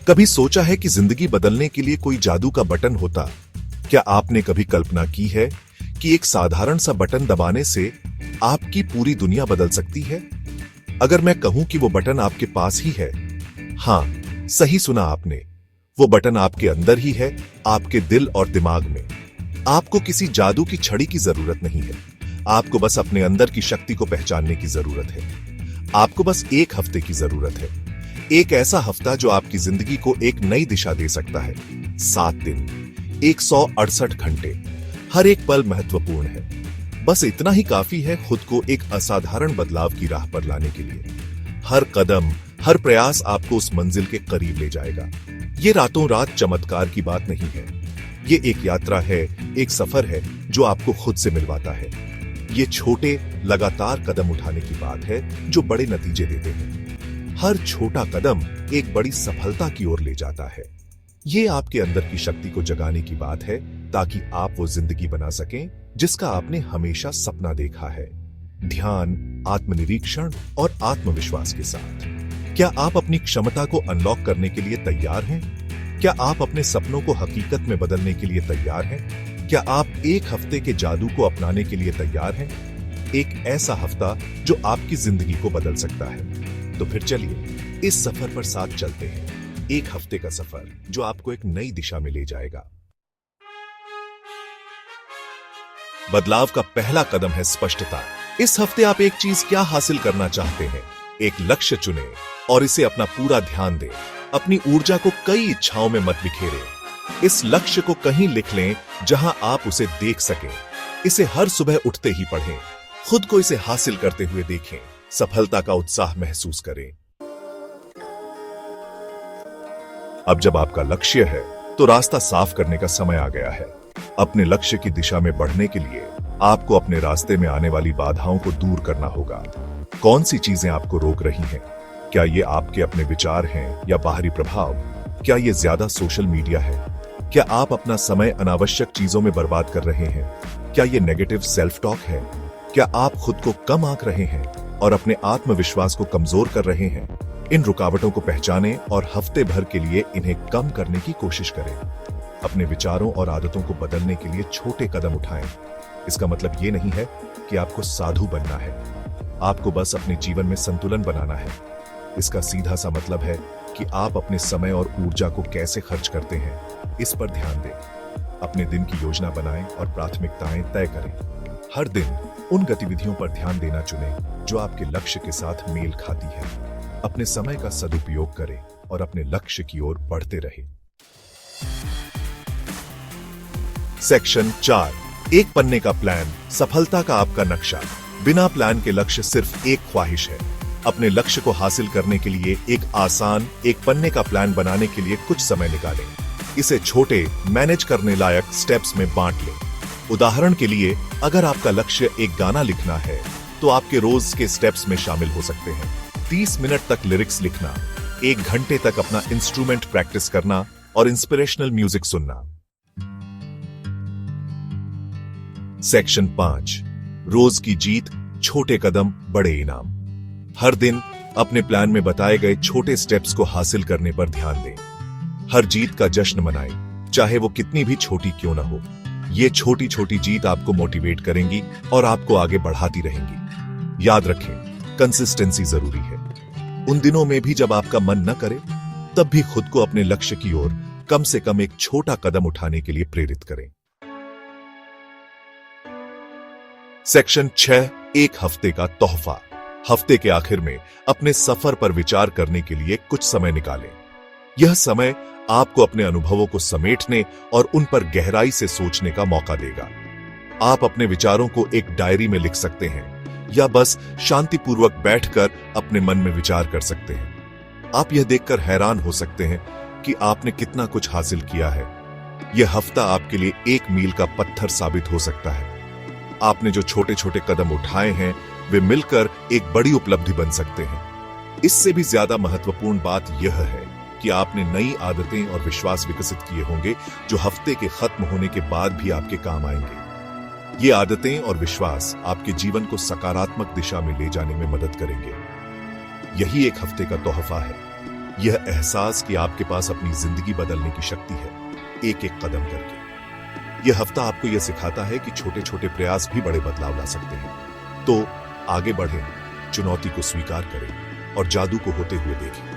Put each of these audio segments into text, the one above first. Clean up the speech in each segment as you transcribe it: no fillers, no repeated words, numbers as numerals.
कभी सोचा है कि जिंदगी बदलने के लिए कोई जादू का बटन होता? क्या आपने कभी कल्पना की है कि एक साधारण सा बटन दबाने से आपकी पूरी दुनिया बदल सकती है? अगर मैं कहूं कि वो बटन आपके पास ही है, हां, सही सुना आपने। वो बटन आपके अंदर ही है, आपके दिल और दिमाग में। आपको किसी जादू की छड़ी की जरूरत नहीं है। आपको बस अपने अंदर की शक्ति को पहचानने की जरूरत है। आपको बस एक हफ्ते की जरूरत है। एक ऐसा हफ्ता जो आपकी जिंदगी को एक नई दिशा दे सकता है। 7 दिन, 168 घंटे, हर एक पल महत्वपूर्ण है। बस इतना ही काफी है खुद को एक असाधारण बदलाव की राह पर लाने के लिए। हर कदम, हर प्रयास आपको उस मंजिल के करीब ले जाएगा। ये रातों रात चमत्कार की बात नहीं है। ये एक यात्रा है, एक सफर है जो आपको खुद से मिलवाता है। ये छोटे, लगातार कदम उठाने की बात है जो बड़े नतीजे देते हैं। हर छोटा कदम एक बड़ी सफलता की ओर ले जाता है। ये आपके अंदर की शक्ति को जगाने की बात है ताकि आप वो जिंदगी बना सकें जिसका आपने हमेशा सपना देखा है। ध्यान, आत्मनिरीक्षण और आत्मविश्वास के साथ। क्या आप अपनी क्षमता को अनलॉक करने के लिए तैयार हैं? क्या आप अपने सपनों को हकीकत में बदलने के लिए तैयार हैं? क्या आप एक हफ्ते के जादू को अपनाने के लिए तैयार हैं? एक ऐसा हफ्ता जो आपकी जिंदगी को बदल सकता है। तो फिर चलिए इस सफर पर साथ चलते हैं। एक हफ्ते का सफर जो आपको एक नई दिशा में ले जाएगा। बदलाव का पहला कदम है स्पष्टता। इस हफ्ते आप एक चीज क्या हासिल करना चाहते हैं? एक लक्ष्य चुनें और इसे अपना पूरा ध्यान दें। अपनी ऊर्जा को कई इच्छाओं में मत बिखेरें। इस लक्ष्य को कहीं लिख लें जहां आप उसे देख सकें। इसे हर सुबह उठते ही पढ़ें। खुद को इसे हासिल करते हुए देखें। सफलता का उत्साह महसूस करें। अब जब आपका लक्ष्य है तो रास्ता साफ करने का समय आ गया है। अपने लक्ष्य की दिशा में बढ़ने के लिए आपको अपने रास्ते में आने वाली बाधाओं को दूर करना होगा। कौन सी चीजें आपको रोक रही हैं? क्या ये आपके अपने विचार हैं या बाहरी प्रभाव? क्या ये ज्यादा सोशल मीडिया है? क्या आप अपना समय अनावश्यक चीजों में बर्बाद कर रहे हैं? क्या ये नेगेटिव सेल्फ टॉक है? क्या आप खुद को कम आंक रहे हैं और अपने आत्मविश्वास को कमजोर कर रहे हैं? इन रुकावटों को पहचानें और हफ्ते भर के लिए इन्हें कम करने की कोशिश करें। अपने विचारों और आदतों को बदलने के लिए छोटे कदम उठाएं। इसका मतलब ये नहीं है कि आपको साधु बनना है। आपको बस अपने जीवन में संतुलन बनाना है। इसका सीधा सा मतलब है कि आप अपने समय और ऊर्जा को कैसे खर्च करते हैं, इस पर ध्यान दें। अपने दिन की योजना बनाएं और प्राथमिकताएं तय करें। हर दिन उन गतिविधियों पर ध्यान देना चुनें जो आपके लक्ष्य के साथ मेल खाती है। अपने समय का सदुपयोग करें और अपने लक्ष्य की ओर बढ़ते रहें। सेक्शन 4, एक पन्ने का प्लान, सफलता का आपका नक्शा। बिना प्लान के लक्ष्य सिर्फ एक ख्वाहिश है। अपने लक्ष्य को हासिल करने के लिए एक आसान, एक पन्ने का प्लान बनाने के लिए कुछ समय निकालें। इसे छोटे, मैनेज करने लायक स्टेप्स में बांट लें। उदाहरण के लिए, अगर आपका लक्ष्य एक गाना लिखना है तो आपके रोज के स्टेप्स में शामिल हो सकते हैं 30 मिनट तक लिरिक्स लिखना, 1 घंटे तक अपना इंस्ट्रूमेंट प्रैक्टिस करना और इंस्पिरेशनल म्यूजिक सुनना। सेक्शन 5, रोज की जीत, छोटे कदम, बड़े इनाम। हर दिन अपने प्लान में बताए गए छोटे स्टेप्स को हासिल करने पर ध्यान दें। हर जीत का जश्न मनाएं, चाहे वो कितनी भी छोटी क्यों ना हो। ये छोटी छोटी जीत आपको मोटिवेट करेंगी और आपको आगे बढ़ाती रहेंगी। याद रखें, कंसिस्टेंसी जरूरी है। उन दिनों में भी जब आपका मन न करे, तब भी खुद को अपने लक्ष्य की ओर कम से कम एक छोटा कदम उठाने के लिए प्रेरित करें। सेक्शन 6, एक हफ्ते का तोहफा। हफ्ते के आखिर में अपने सफर पर विचार करने के लिए कुछ समय निकालें। यह समय आपको अपने अनुभवों को समेटने और उन पर गहराई से सोचने का मौका देगा। आप अपने विचारों को एक डायरी में लिख सकते हैं या बस शांतिपूर्वक बैठकर अपने मन में विचार कर सकते हैं। आप यह देखकर हैरान हो सकते हैं कि आपने कितना कुछ हासिल किया है। यह हफ्ता आपके लिए एक मील का पत्थर साबित हो सकता है। आपने जो छोटे छोटे कदम उठाए हैं वे मिलकर एक बड़ी उपलब्धि बन सकते हैं। इससे भी ज्यादा महत्वपूर्ण बात यह है कि आपने नई आदतें और विश्वास विकसित किए होंगे जो हफ्ते के खत्म होने के बाद भी आपके काम आएंगे। ये आदतें और विश्वास आपके जीवन को सकारात्मक दिशा में ले जाने में मदद करेंगे। यही एक हफ्ते का तोहफा है। यह एहसास कि आपके पास अपनी जिंदगी बदलने की शक्ति है, एक एक कदम करके। यह हफ्ता आपको यह सिखाता है कि छोटे छोटे प्रयास भी बड़े बदलाव ला सकते हैं। तो आगे बढ़ें, चुनौती को स्वीकार करें और जादू को होते हुए देखें।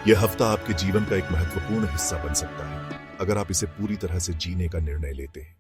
यह हफ्ता आपके जीवन का एक महत्वपूर्ण हिस्सा बन सकता है, अगर आप इसे पूरी तरह से जीने का निर्णय लेते हैं।